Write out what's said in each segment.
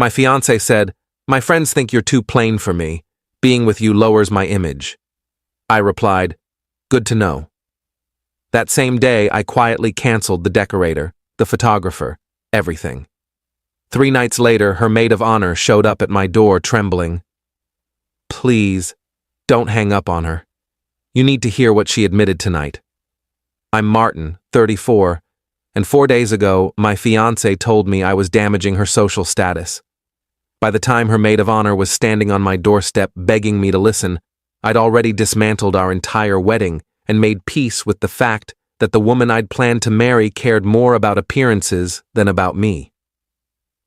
My fiancé said, "My friends think you're too plain for me. Being with you lowers my image." I replied, "Good to know." That same day, I quietly canceled the decorator, the photographer, everything. 3 nights later, her maid of honor showed up at my door trembling. "Please, don't hang up on her. You need to hear what she admitted tonight. I'm Martin, 34, and 4 days ago, my fiancé told me I was damaging her social status. By the time her maid of honor was standing on my doorstep begging me to listen, I'd already dismantled our entire wedding and made peace with the fact that the woman I'd planned to marry cared more about appearances than about me.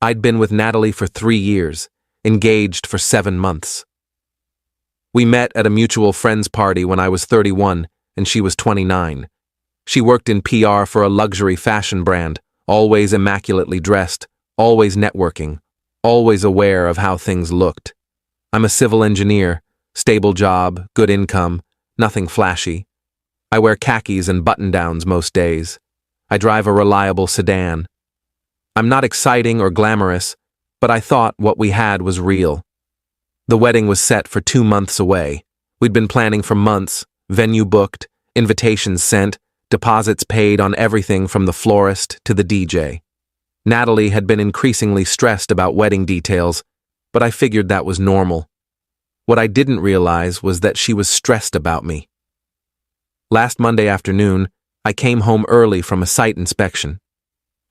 I'd been with Natalie for 3 years, engaged for 7 months. We met at a mutual friends party when I was 31 and she was 29. She worked in PR for a luxury fashion brand, always immaculately dressed, always networking, always aware of how things looked. I'm a civil engineer, stable job, good income, nothing flashy. I wear khakis and button-downs most days. I drive a reliable sedan. I'm not exciting or glamorous, but I thought what we had was real. The wedding was set for 2 months away. We'd been planning for months, venue booked, invitations sent, deposits paid on everything from the florist to the DJ. Natalie had been increasingly stressed about wedding details, but I figured that was normal. What I didn't realize was that she was stressed about me. Last Monday afternoon, I came home early from a site inspection.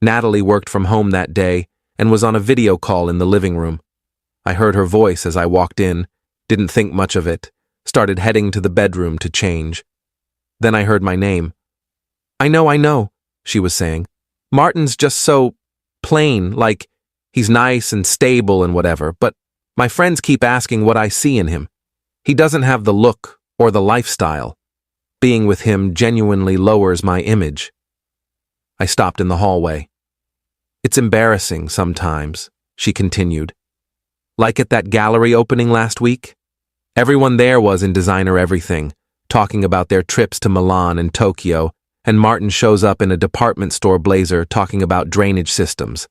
Natalie worked from home that day and was on a video call in the living room. I heard her voice as I walked in, didn't think much of it, started heading to the bedroom to change. Then I heard my name. I know, she was saying. Martin's just so plain, like he's nice and stable and whatever, but my friends keep asking what I see in him. He doesn't have the look or the lifestyle. Being with him genuinely lowers my image. I stopped in the hallway. It's embarrassing sometimes, she continued. Like at that gallery opening last week? Everyone there was in designer everything, talking about their trips to Milan and Tokyo, and Martin shows up in a department store blazer talking about drainage systems.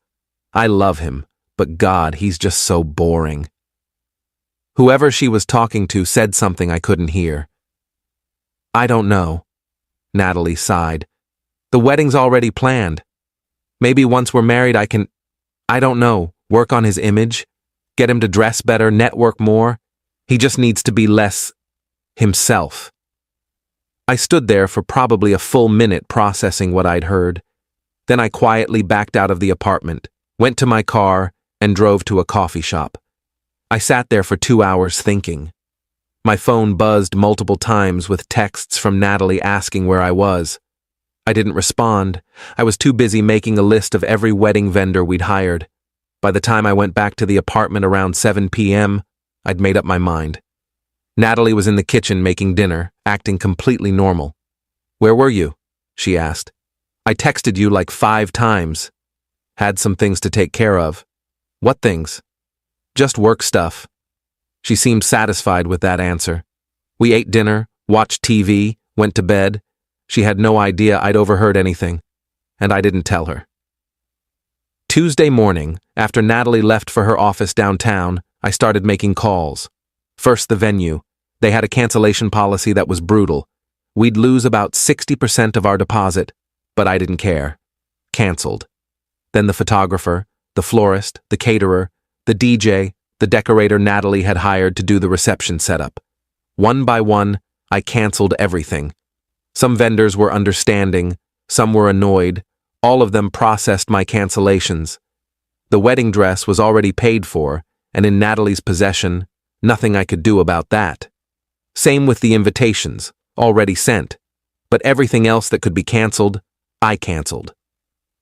I love him, but God, he's just so boring. Whoever she was talking to said something I couldn't hear. I don't know, Natalie sighed. The wedding's already planned. Maybe once we're married I don't know, work on his image, get him to dress better, network more. He just needs to be less himself. I stood there for probably a full minute processing what I'd heard. Then I quietly backed out of the apartment, went to my car, and drove to a coffee shop. I sat there for 2 hours thinking. My phone buzzed multiple times with texts from Natalie asking where I was. I didn't respond. I was too busy making a list of every wedding vendor we'd hired. By the time I went back to the apartment around 7 p.m., I'd made up my mind. Natalie was in the kitchen making dinner, acting completely normal. Where were you? She asked. I texted you like 5 times. Had some things to take care of. What things? Just work stuff. She seemed satisfied with that answer. We ate dinner, watched TV, went to bed. She had no idea I'd overheard anything, and I didn't tell her. Tuesday morning, after Natalie left for her office downtown, I started making calls. First, the venue. They had a cancellation policy that was brutal. We'd lose about 60% of our deposit, but I didn't care. Canceled. Then the photographer, the florist, the caterer, the DJ, the decorator Natalie had hired to do the reception setup. One by one, I canceled everything. Some vendors were understanding, some were annoyed. All of them processed my cancellations. The wedding dress was already paid for, and in Natalie's possession, nothing I could do about that. Same with the invitations, already sent. But everything else that could be canceled, I canceled.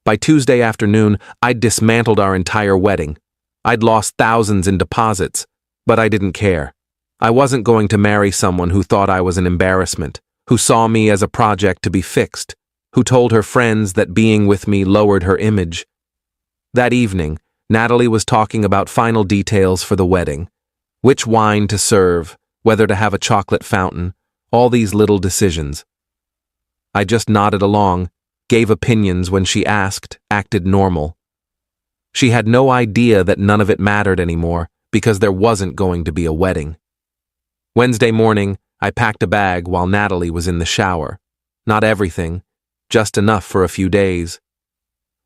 By Tuesday afternoon, I'd dismantled our entire wedding. I'd lost thousands in deposits, but I didn't care. I wasn't going to marry someone who thought I was an embarrassment, who saw me as a project to be fixed, who told her friends that being with me lowered her image. That evening, Natalie was talking about final details for the wedding. Which wine to serve, whether to have a chocolate fountain, all these little decisions. I just nodded along, gave opinions when she asked, acted normal. She had no idea that none of it mattered anymore because there wasn't going to be a wedding. Wednesday morning, I packed a bag while Natalie was in the shower. Not everything, just enough for a few days.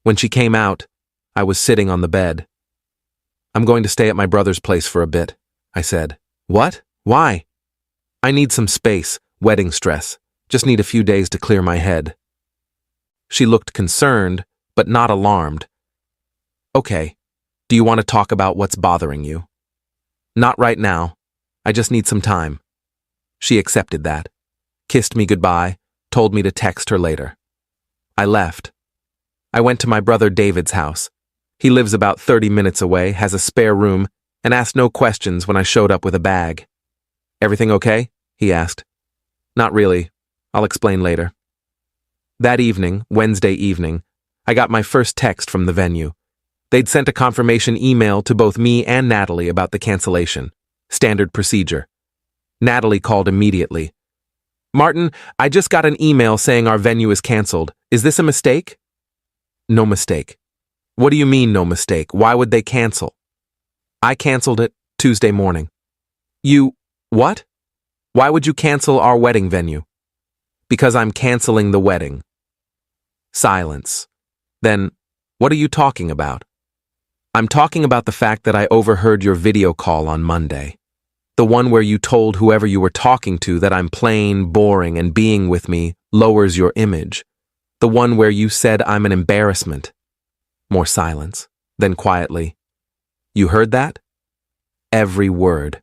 When she came out, I was sitting on the bed. "I'm going to stay at my brother's place for a bit," I said. "What? Why?" "I need some space, wedding stress. Just need a few days to clear my head." She looked concerned, but not alarmed. "Okay, do you want to talk about what's bothering you?" "Not right now. I just need some time." She accepted that, kissed me goodbye, told me to text her later. I left. I went to my brother David's house. He lives about 30 minutes away, has a spare room, and asked no questions when I showed up with a bag. "Everything okay?" he asked. "Not really. I'll explain later." That evening, Wednesday evening, I got my first text from the venue. They'd sent a confirmation email to both me and Natalie about the cancellation. Standard procedure. Natalie called immediately. "Martin, I just got an email saying our venue is canceled. Is this a mistake?" "No mistake." "What do you mean, no mistake? Why would they cancel?" "I canceled it Tuesday morning." "You, what? Why would you cancel our wedding venue?" "Because I'm canceling the wedding." Silence. Then, "What are you talking about?" "I'm talking about the fact that I overheard your video call on Monday. The one where you told whoever you were talking to that I'm plain, boring, and being with me lowers your image. The one where you said I'm an embarrassment." More silence. Then quietly, "You heard that?" "Every word."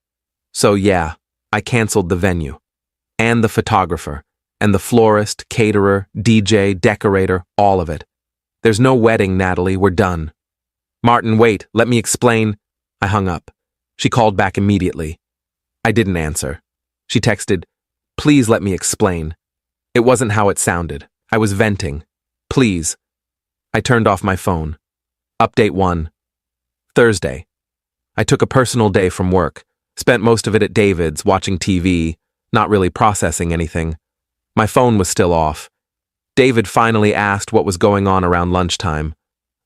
"So yeah, I canceled the venue. And the photographer. And the florist, caterer, DJ, decorator, all of it. There's no wedding, Natalie, we're done." "Martin, wait, let me explain." I hung up. She called back immediately. I didn't answer. She texted, "Please let me explain." It wasn't how it sounded. I was venting. "Please." I turned off my phone. Update 1. Thursday. I took a personal day from work. Spent most of it at David's, watching TV, not really processing anything. My phone was still off. David finally asked what was going on around lunchtime.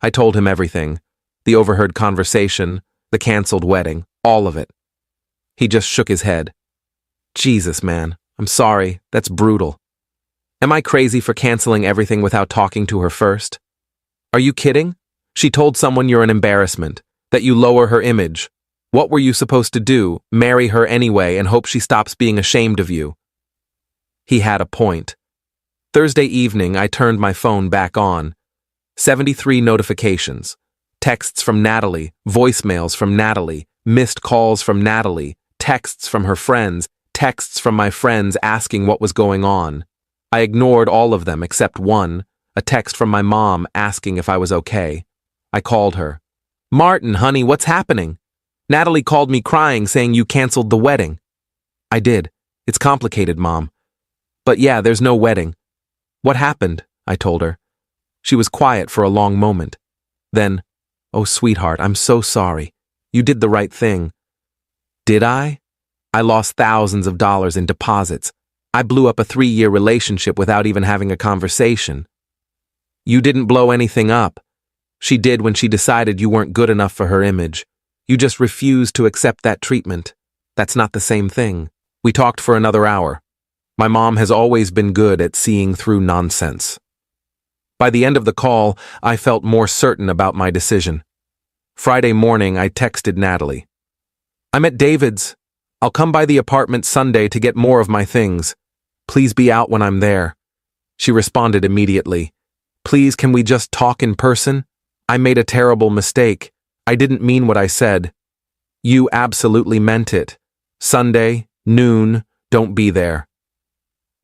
I told him everything. The overheard conversation, the canceled wedding, all of it. He just shook his head. "Jesus, man, I'm sorry, that's brutal. Am I crazy for canceling everything without talking to her first? Are you kidding? She told someone you're an embarrassment, that you lower her image. What were you supposed to do, marry her anyway and hope she stops being ashamed of you?" He had a point. Thursday evening, I turned my phone back on. 73 notifications. Texts from Natalie, voicemails from Natalie, missed calls from Natalie, texts from her friends, texts from my friends asking what was going on. I ignored all of them except one, a text from my mom asking if I was okay. I called her. "Martin, honey, what's happening? Natalie called me crying saying you canceled the wedding." "I did. It's complicated, Mom. But yeah, there's no wedding." "What happened?" I told her. She was quiet for a long moment. Then, "Oh, sweetheart, I'm so sorry. You did the right thing." "Did I? I lost thousands of dollars in deposits. I blew up a 3-year relationship without even having a conversation." "You didn't blow anything up. She did when she decided you weren't good enough for her image. You just refused to accept that treatment. That's not the same thing." We talked for another hour. My mom has always been good at seeing through nonsense. By the end of the call, I felt more certain about my decision. Friday morning, I texted Natalie. "I'm at David's. I'll come by the apartment Sunday to get more of my things. Please be out when I'm there." She responded immediately. "Please, can we just talk in person? I made a terrible mistake. I didn't mean what I said." "You absolutely meant it. Sunday, noon, don't be there."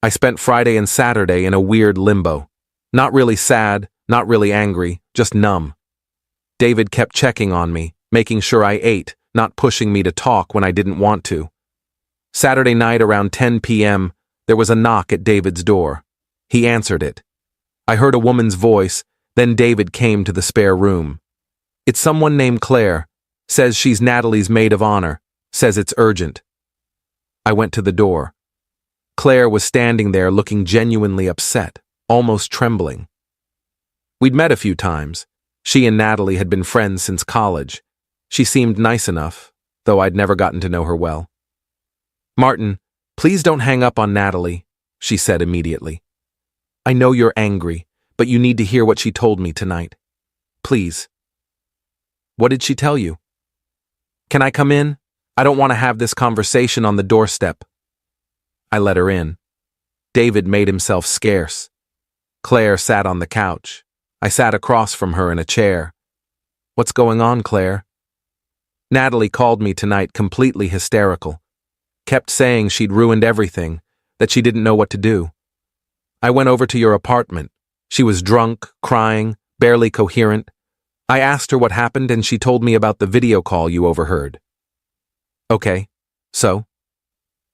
I spent Friday and Saturday in a weird limbo. Not really sad, not really angry, just numb. David kept checking on me, making sure I ate, not pushing me to talk when I didn't want to. Saturday night around 10 p.m., there was a knock at David's door. He answered it. I heard a woman's voice, then David came to the spare room. "It's someone named Claire. Says she's Natalie's maid of honor. Says it's urgent." I went to the door. Claire was standing there looking genuinely upset, almost trembling. We'd met a few times. She and Natalie had been friends since college. She seemed nice enough, though I'd never gotten to know her well. "Martin, please don't hang up on Natalie," she said immediately. "I know you're angry, but you need to hear what she told me tonight. Please." "What did she tell you?" "Can I come in? I don't want to have this conversation on the doorstep." I let her in. David made himself scarce. Claire sat on the couch. I sat across from her in a chair. "What's going on, Claire?" "Natalie called me tonight completely hysterical. Kept saying she'd ruined everything, that she didn't know what to do. I went over to your apartment. She was drunk, crying, barely coherent. I asked her what happened and she told me about the video call you overheard." "Okay, so?"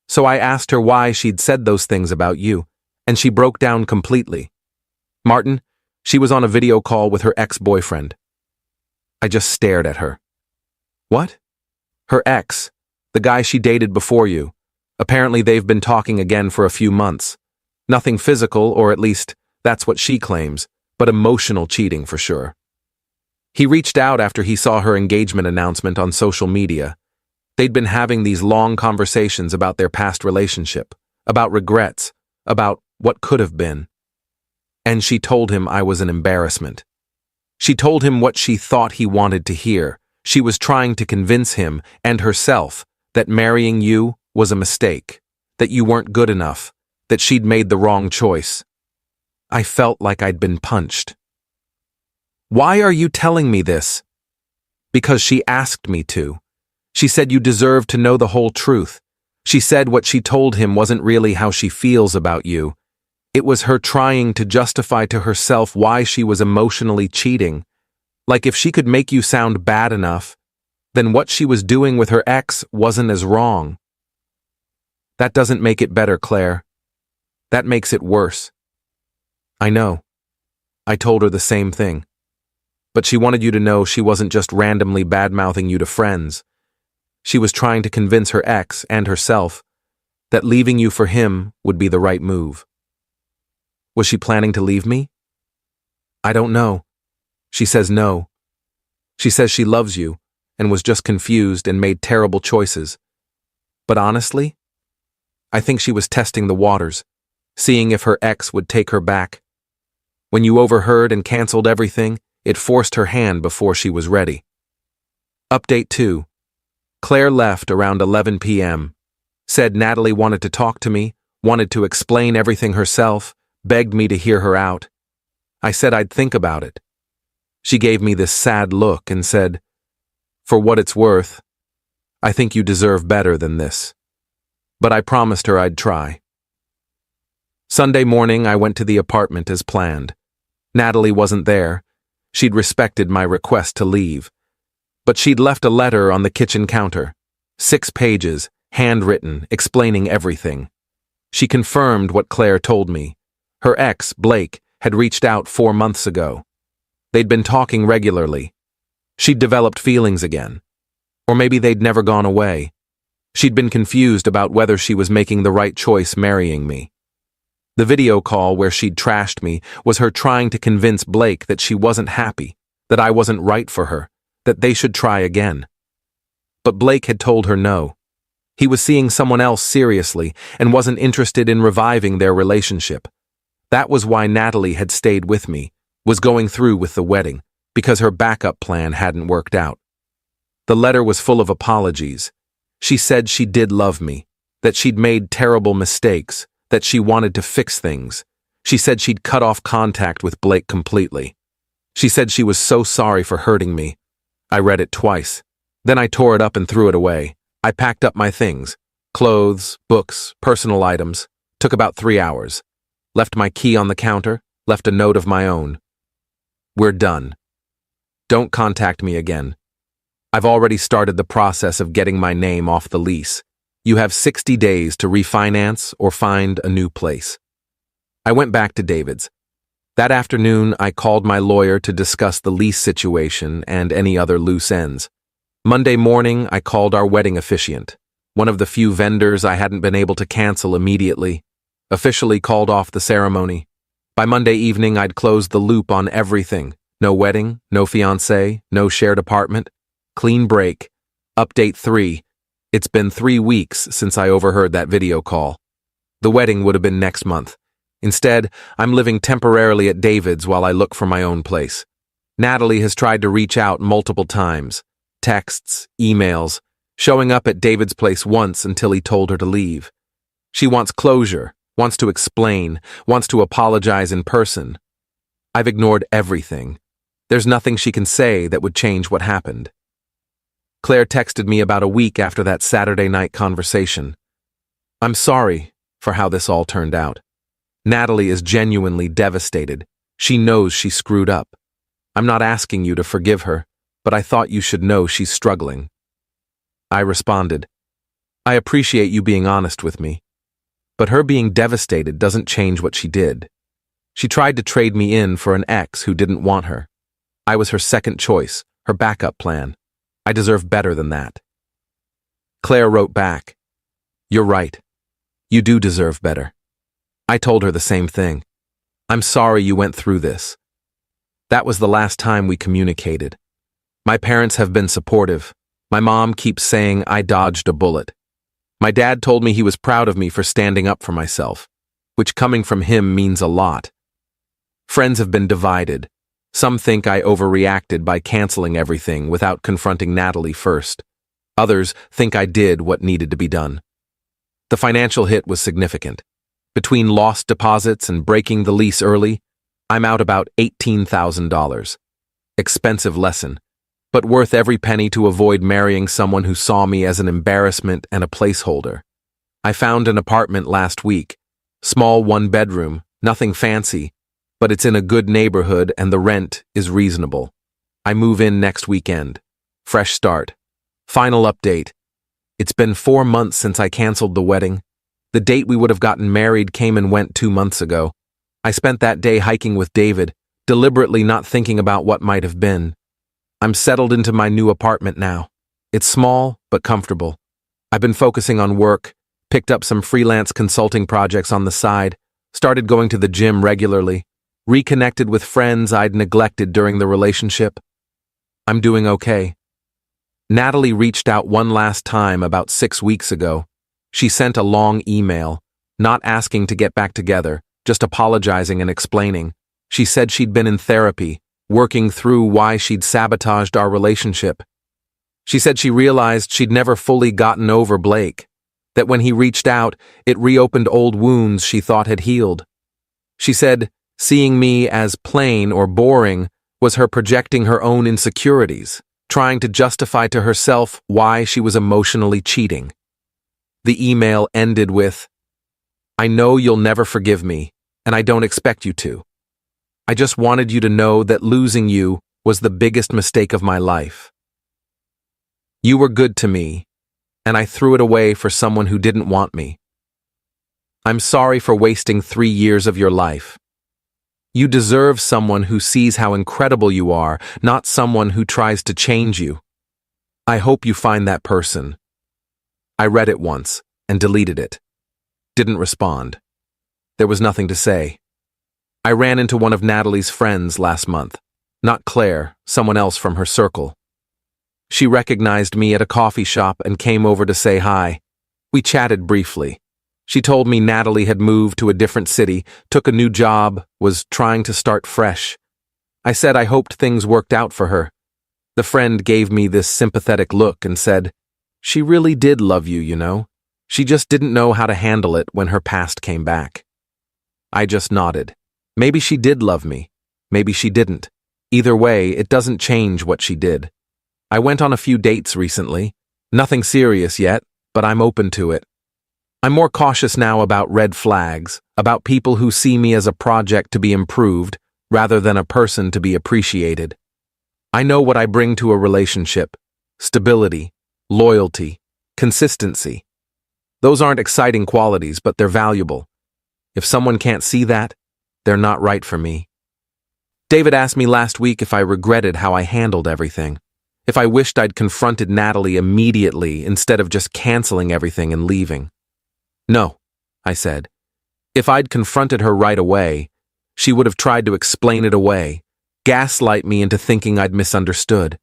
"So I asked her why she'd said those things about you, and she broke down completely. Martin, she was on a video call with her ex-boyfriend." I just stared at her. "What?" "Her ex, the guy she dated before you. Apparently they've been talking again for a few months. Nothing physical, or at least that's what she claims, but emotional cheating for sure. He reached out after he saw her engagement announcement on social media. They'd been having these long conversations about their past relationship, about regrets, about what could have been. And she told him I was an embarrassment. She told him what she thought he wanted to hear. She was trying to convince him and herself that marrying you was a mistake, that you weren't good enough, that she'd made the wrong choice. I felt like I'd been punched. "Why are you telling me this?" "Because she asked me to. She said you deserve to know the whole truth. She said what she told him wasn't really how she feels about you. It was her trying to justify to herself why she was emotionally cheating. Like if she could make you sound bad enough, then what she was doing with her ex wasn't as wrong." "That doesn't make it better, Claire. That makes it worse." "I know." I told her the same thing. But she wanted you to know she wasn't just randomly bad-mouthing you to friends. She was trying to convince her ex and herself that leaving you for him would be the right move. Was she planning to leave me? I don't know. She says no. She says she loves you and was just confused and made terrible choices. But honestly, I think she was testing the waters, seeing if her ex would take her back. When you overheard and canceled everything, it forced her hand before she was ready. Update 2. Claire left around 11 p.m. Said Natalie wanted to talk to me, wanted to explain everything herself, begged me to hear her out. I said I'd think about it. She gave me this sad look and said, "For what it's worth, I think you deserve better than this." But I promised her I'd try. Sunday morning, I went to the apartment as planned. Natalie wasn't there. She'd respected my request to leave. But she'd left a letter on the kitchen counter. 6 pages, handwritten, explaining everything. She confirmed what Claire told me. Her ex, Blake, had reached out 4 months ago. They'd been talking regularly. She'd developed feelings again. Or maybe they'd never gone away. She'd been confused about whether she was making the right choice marrying me. The video call where she'd trashed me was her trying to convince Blake that she wasn't happy, that I wasn't right for her, that they should try again. But Blake had told her no. He was seeing someone else seriously and wasn't interested in reviving their relationship. That was why Natalie had stayed with me, was going through with the wedding, because her backup plan hadn't worked out. The letter was full of apologies. She said she did love me, that she'd made terrible mistakes, that she wanted to fix things. She said she'd cut off contact with Blake completely. She said she was so sorry for hurting me. I read it twice. Then I tore it up and threw it away. I packed up my things, clothes, books, personal items. Took about 3 hours. Left my key on the counter, left a note of my own. "We're done. Don't contact me again. I've already started the process of getting my name off the lease. You have 60 days to refinance or find a new place." I went back to David's. That afternoon, I called my lawyer to discuss the lease situation and any other loose ends. Monday morning, I called our wedding officiant, one of the few vendors I hadn't been able to cancel immediately, officially called off the ceremony. By Monday evening, I'd closed the loop on everything, No wedding, no fiancé, no shared apartment. Clean break. Update 3. It's been 3 weeks since I overheard that video call. The wedding would have been next month. Instead, I'm living temporarily at David's while I look for my own place. Natalie has tried to reach out multiple times. Texts, emails, showing up at David's place once until he told her to leave. She wants closure, wants to explain, wants to apologize in person. I've ignored everything. There's nothing she can say that would change what happened. Claire texted me about a week after that Saturday night conversation. I'm sorry for how this all turned out. Natalie is genuinely devastated. She knows she screwed up. I'm not asking you to forgive her, but I thought you should know she's struggling. I responded, I appreciate you being honest with me, but her being devastated doesn't change what she did. She tried to trade me in for an ex who didn't want her. I was her second choice, her backup plan. I deserve better than that. Claire wrote back, You're right. You do deserve better. I told her the same thing. I'm sorry you went through this. That was the last time we communicated. My parents have been supportive. My mom keeps saying I dodged a bullet. My dad told me he was proud of me for standing up for myself, which coming from him means a lot. Friends have been divided. Some think I overreacted by canceling everything without confronting Natalie first. Others think I did what needed to be done. The financial hit was significant. Between lost deposits and breaking the lease early, I'm out about $18,000. Expensive lesson, but worth every penny to avoid marrying someone who saw me as an embarrassment and a placeholder. I found an apartment last week. Small 1-bedroom, nothing fancy, but it's in a good neighborhood and the rent is reasonable. I move in next weekend. Fresh start. Final update. It's been 4 months since I canceled the wedding. The date we would have gotten married came and went 2 months ago. I spent that day hiking with David, deliberately not thinking about what might have been. I'm settled into my new apartment now. It's small, but comfortable. I've been focusing on work, picked up some freelance consulting projects on the side, started going to the gym regularly, reconnected with friends I'd neglected during the relationship. I'm doing okay. Natalie reached out one last time about 6 weeks ago. She sent a long email, not asking to get back together, just apologizing and explaining. She said she'd been in therapy, working through why she'd sabotaged our relationship. She said she realized she'd never fully gotten over Blake, that when he reached out, it reopened old wounds she thought had healed. She said seeing me as plain or boring was her projecting her own insecurities, trying to justify to herself why she was emotionally cheating. The email ended with, I know you'll never forgive me, and I don't expect you to. I just wanted you to know that losing you was the biggest mistake of my life. You were good to me, and I threw it away for someone who didn't want me. I'm sorry for wasting 3 years of your life. You deserve someone who sees how incredible you are, not someone who tries to change you. I hope you find that person. I read it once and deleted it. Didn't respond. There was nothing to say. I ran into one of Natalie's friends last month. Not Claire, someone else from her circle. She recognized me at a coffee shop and came over to say hi. We chatted briefly. She told me Natalie had moved to a different city, took a new job, was trying to start fresh. I said I hoped things worked out for her. The friend gave me this sympathetic look and said, She really did love you, you know. She just didn't know how to handle it when her past came back. I just nodded. Maybe she did love me. Maybe she didn't. Either way, it doesn't change what she did. I went on a few dates recently. Nothing serious yet, but I'm open to it. I'm more cautious now about red flags, about people who see me as a project to be improved rather than a person to be appreciated. I know what I bring to a relationship: stability, loyalty, consistency. Those aren't exciting qualities, but they're valuable. If someone can't see that, they're not right for me. David asked me last week if I regretted how I handled everything, if I wished I'd confronted Natalie immediately instead of just canceling everything and leaving. No, I said. If I'd confronted her right away, she would have tried to explain it away, gaslight me into thinking I'd misunderstood.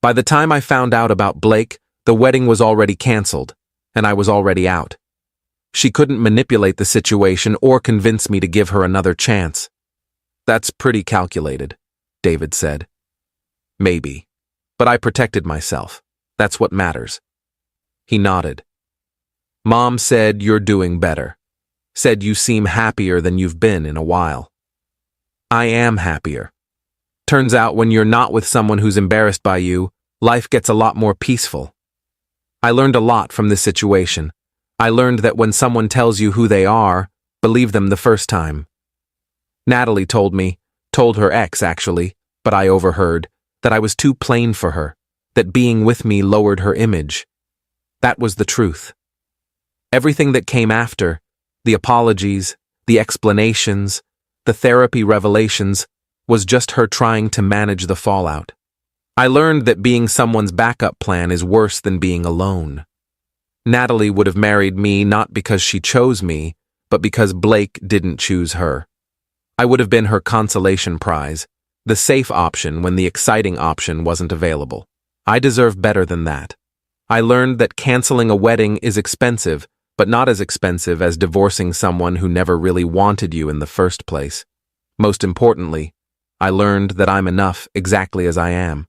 By the time I found out about Blake, the wedding was already canceled, and I was already out. She couldn't manipulate the situation or convince me to give her another chance. That's pretty calculated, David said. Maybe. But I protected myself. That's what matters. He nodded. Mom said you're doing better. Said you seem happier than you've been in a while. I am happier. Turns out when you're not with someone who's embarrassed by you, life gets a lot more peaceful. I learned a lot from this situation. I learned that when someone tells you who they are, believe them the first time. Natalie told her ex actually, but I overheard, that I was too plain for her, that being with me lowered her image. That was the truth. Everything that came after, the apologies, the explanations, the therapy revelations, was just her trying to manage the fallout. I learned that being someone's backup plan is worse than being alone. Natalie would have married me not because she chose me, but because Blake didn't choose her. I would have been her consolation prize, the safe option when the exciting option wasn't available. I deserve better than that. I learned that canceling a wedding is expensive, but not as expensive as divorcing someone who never really wanted you in the first place. Most importantly, I learned that I'm enough exactly as I am.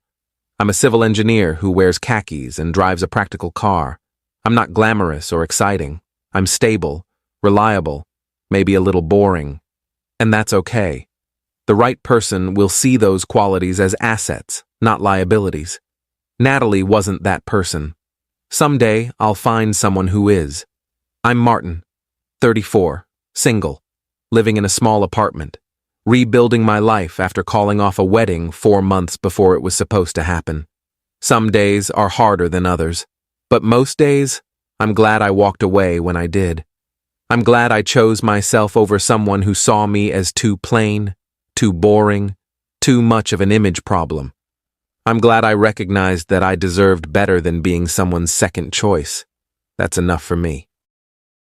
I'm a civil engineer who wears khakis and drives a practical car. I'm not glamorous or exciting. I'm stable, reliable, maybe a little boring. And that's okay. The right person will see those qualities as assets, not liabilities. Natalie wasn't that person. Someday, I'll find someone who is. I'm Martin, 34, single, living in a small apartment, rebuilding my life after calling off a wedding 4 months before it was supposed to happen. Some days are harder than others, but most days, I'm glad I walked away when I did. I'm glad I chose myself over someone who saw me as too plain, too boring, too much of an image problem. I'm glad I recognized that I deserved better than being someone's second choice. That's enough for me.